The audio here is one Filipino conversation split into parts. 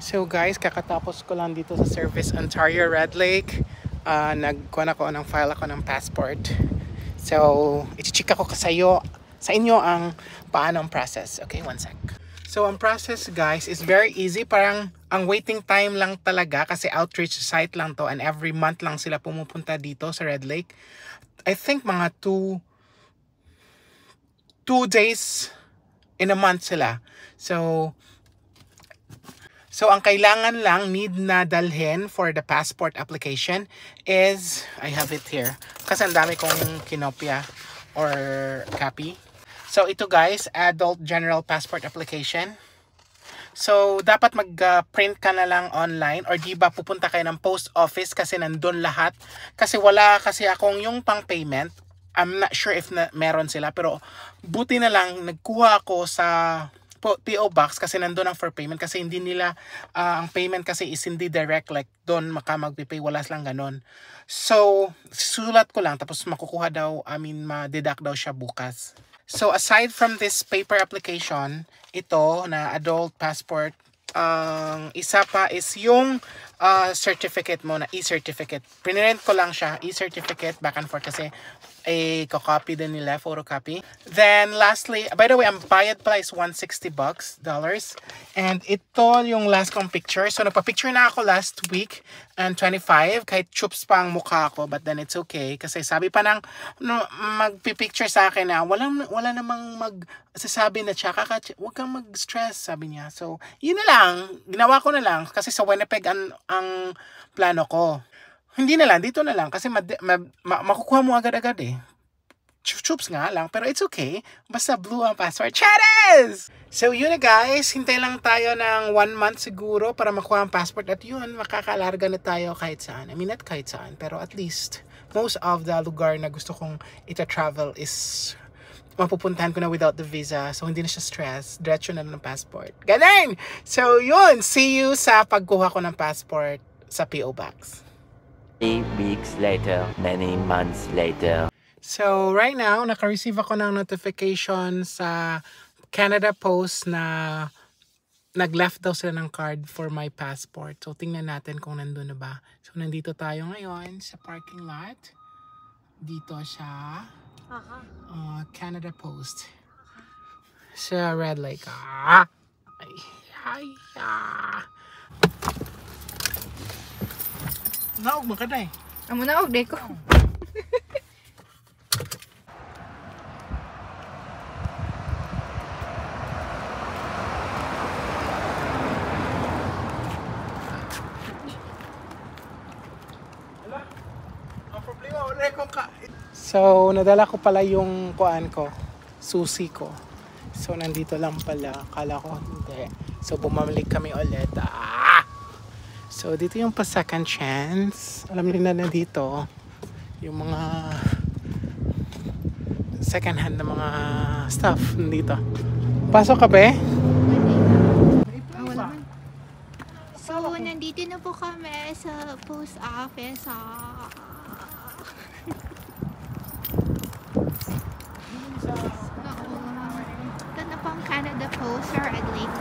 So guys, kakatapos ko lang dito sa Service Ontario Red Lake. Nagkuha ako ng file ako ng passport. So, i-check ako sa inyo ang paano ang process. Okay, one sec. So, ang process guys is very easy. Parang ang waiting time lang talaga kasi outreach site lang to and every month lang sila pumupunta dito sa Red Lake. I think mga 2 days in a month sila. So, ang kailangan lang need na dalhin for the passport application is, I have it here. Kasi ang dami kong kinopya or copy. So, ito guys, adult general passport application. So, dapat mag-print ka na lang online or di ba pupunta kayo ng post office kasi nandun lahat. Kasi wala kasi akong yung pang payment. I'm not sure if meron sila pero buti na lang nagkuha ako sa PO Box kasi nandun ang for payment kasi hindi nila ang payment kasi is hindi direct like doon magpipay wala silang ganon. So sulat ko lang tapos makukuha daw ma-deduct daw siya bukas. So aside from this paper application, ito na adult passport, isa pa is yung certificate mo na e-certificate. Print ko lang siya, e-certificate back and forth kasi copy din nila, photocopy. Then lastly, by the way, ang bayad pala is $160. And ito yung last kong picture. So nagpa-picture na ako last week and 25 kahit chups pa ang mukha ko, but then it's okay kasi sabi pa ng magpi-picture sa akin na wala namang magsasabi na tsaka huwag kang mag-stress, sabi niya. So yun na lang, ginawa ko na lang kasi sa Winnipeg ang plano ko. Hindi na lang, dito na lang kasi makukuha mo agad-agad eh. Chups nga lang, pero it's okay. Basta blue ang passport. Chares! So yun na guys, hintay lang tayo ng 1 month siguro para makuha ang passport at yun, makakalarga na tayo kahit saan. I mean, not kahit saan, pero at least most of the lugar na gusto kong ita-travel is mapupuntahan ko na without the visa. So hindi na siya stress. Diretso na ng passport. Ganun! So yun, see you sa pagkuha ko ng passport sa PO Box. 3 weeks later, many months later. So, right now, naka-receive ako ng notification sa Canada Post na nag-left daw sila ng card for my passport. So, tingnan natin kung nandun na ba. So, nandito tayo ngayon sa parking lot. Dito siya. Canada Post. Sa Red Lake. Naog mo ka na eh. Amo na og deko. So, nadala ko pala yung kuan ko, susi ko. So, nandito lang pala. Kala ko hindi. So, bumalik kami ulit. So, dito yung pa second chance. Alam niyo na dito yung mga second hand na mga stuff nandito. Pasok ka ba eh? Wala man. So, nandito na po kami sa post office. Ito na pang Canada Post or Red Lake.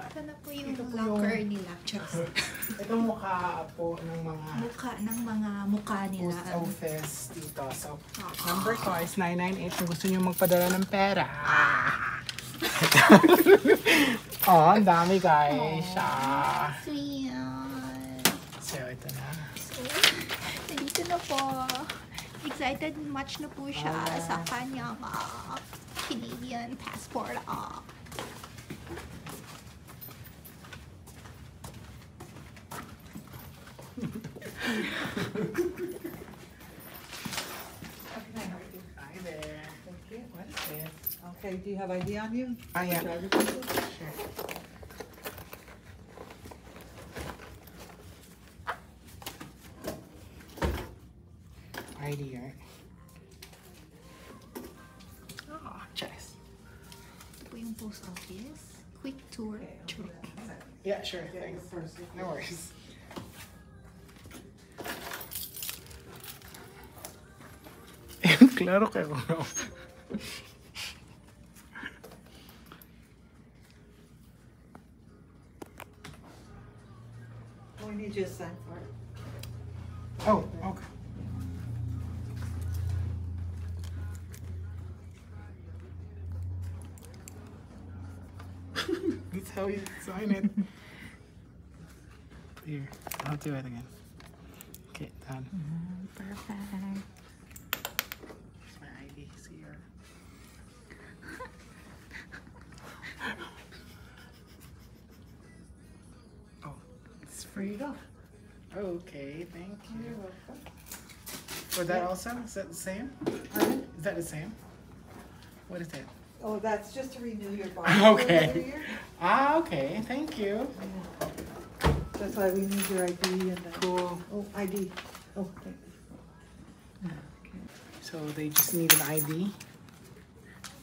Ito na po yung locker nila. Itong mukha po ng mga Mukha nila. post office dito. So, number ko is 998 kung gusto nyo magpadala ng pera. Ang dami guys. Sweet. So, ito na. So, nandito na po. Excited much na po siya sa kanyang Canadian passport. Hi there. Thank you. What is this? Okay, do you have ID on you? Yeah. Driver's license? Sure. ID, right? Cheers. Ito po yung post office. Quick tour. Yeah, sure. Thanks. No worries. Klaro kayo. We need you to sign for it. Oh, okay. That's how you sign it. Here, I'll do it again. Okay, done. Perfect. Here's my ID. See your. Oh, it's There you free. go. Okay, thank You're you. welcome. For that also? Is that the same? Pardon? Is that the same? What is it? Oh, that's just to renew your bond. Okay. Every year. Ah, okay. Thank you. That's why we need your ID and Cool. oh, ID. Oh, thank you. So they just need an ID.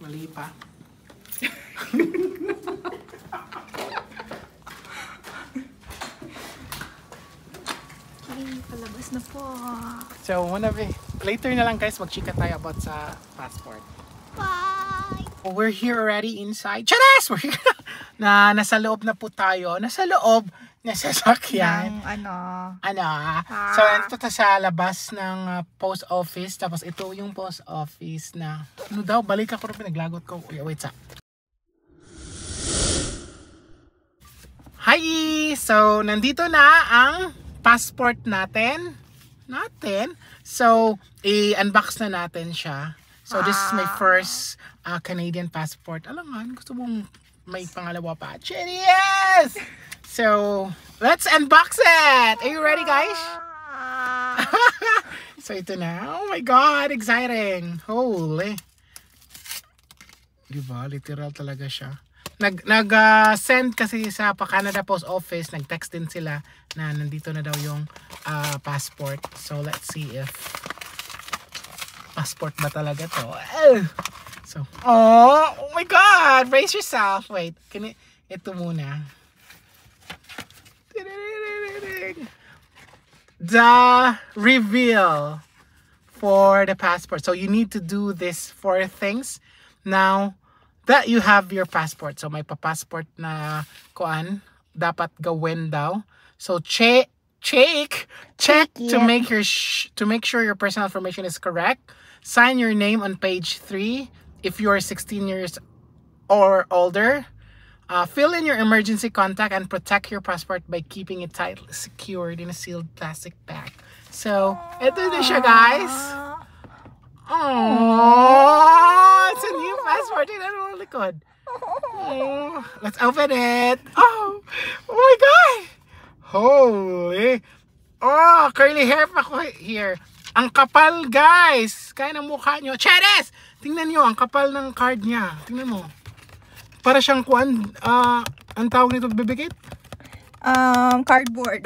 Mali pa. Okay, palabas na po. So later na lang guys, magchika tayo about sa passport. Bye! We're here already inside. Charas! We're here nasa loob na po tayo. Nasa loob na sasakyan. So, ito ta sa labas ng post office. Tapos ito yung post office na ano daw, balik ako rin pinaglagot ko. Wait sa. Hi! So, nandito na ang passport natin. So, i-unbox na natin siya. So, this is my first Canadian passport. Alam nga, gusto mong may pangalawa pa. Cheers! So, let's unbox it! Are you ready, guys? So, ito na. Oh my God! Exciting! Holy! Diba? Literal talaga siya. Nag-send kasi sa Canada Post Office. Nag-text din sila na nandito na daw yung passport. So, let's see if passport ba talaga to? So, oh my God! Brace yourself. Wait, ito muna. The reveal for the passport. So, you need to do this 4 things. Now, that you have your passport. So, may pa-passport na kuan dapat gawin daw. So, check to make sure your personal information is correct. Sign your name on page 3 if you are 16 years or older. Fill in your emergency contact and protect your passport by keeping it tightly secured in a sealed plastic bag. So, ito na siya, guys. Oh, it's a new passport. Tingnan mo ang likod. Oh, let's open it. Oh my God. Holy. Oh, curly hair pa ko here. Ang kapal, guys. Kaya ng mukha nyo. Cheres! Tingnan nyo, ang kapal ng card niya. Tingnan mo. Para siyang kuan, ang tawag nito, bibigit? Cardboard.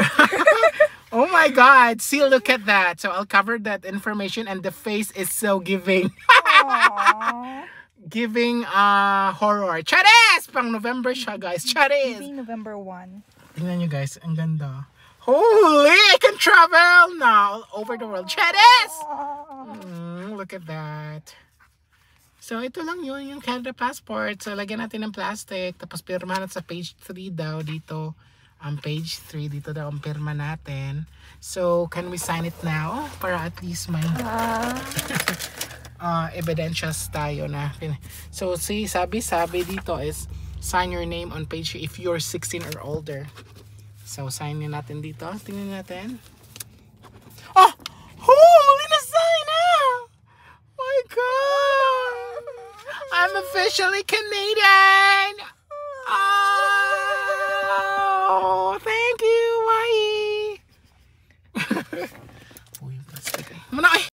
Oh my God. See, look at that. So, I'll cover that information and the face is so giving. Giving horror. Charis! Pang November siya, guys. Charis! November 1. Tingnan nyo, guys. Ang ganda. Holy! I can travel now all over the world. Charis! Look at that. So, ito lang yun, yung Canada passport. So, lagyan natin ng plastic. Tapos, pirma natin sa page 3 daw dito. Ang page 3, dito daw ang pirma natin. So, can we sign it now? Para at least may evidentials tayo na. So, see, sabi dito is sign your name on page 3 if you're 16 or older. So, sign nyo natin dito. Tingnan natin. Oh! Holy na-sign na! My God! I'm officially Canadian! Oh! Thank you, Wai! Uy, plastic. Muna, ay!